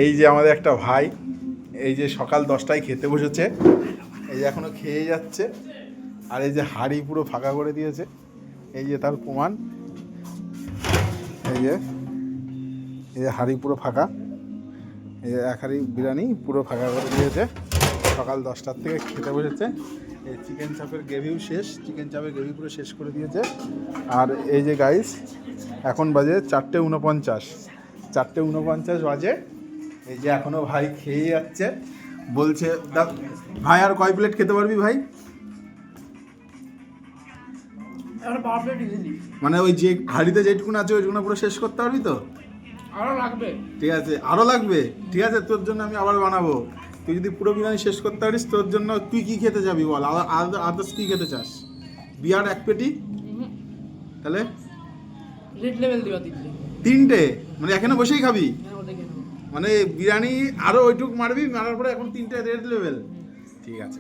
এই যে আমাদের একটা ভাই এই যে সকাল 10টায় খেতে বসেছে, এই যে এখনো খেয়ে যাচ্ছে, আর এই যে হাঁড়ি পুরো ফাঁকা করে দিয়েছে, এই যে তার প্রমাণ। এই যে হাঁড়ি পুরো ফাঁকা, এই যে এক হাঁড়ি বিরিয়ানি পুরো ফাঁকা করে দিয়েছে। সকাল 10টার থেকে খেতে বসেছে। এই চিকেন চাপের গ্রেভিও শেষ, চিকেন চাপের গ্রেভি পুরো শেষ করে দিয়েছে। আর এই যে গাইস এখন বাজে 4:49, 4:49 বাজে। এই যে এখনো ভাই খেয়ে যাচ্ছে, বলছে ভাই আর কয় প্লেট খেতে পারবি ভাই? মানে ওই যে হাঁড়িতে যেটুকুন আছে ওইটুকুন পুরো শেষ করতে পারবি তো? আরো লাগবে। ঠিক আছে, আরো লাগবে। ঠিক আছে, তোর জন্য আমি আবার বানাবো। তুই যদি পুরো বিরিয়ানি শেষ করতে পারিস, তোর জন্য তুই কি খেতে যাবি বল? আদার্স কি খেতে চাস? বিয়ার এক পেটি? তাহলে রেড লেভেল দিবা তিনটে, মানে এখানে বসেই খাবি? মানে বিরিয়ানি আরো ওইটুক মারবি, মারার পরে এখন 3টে রেড লেভেল। ঠিক আছে।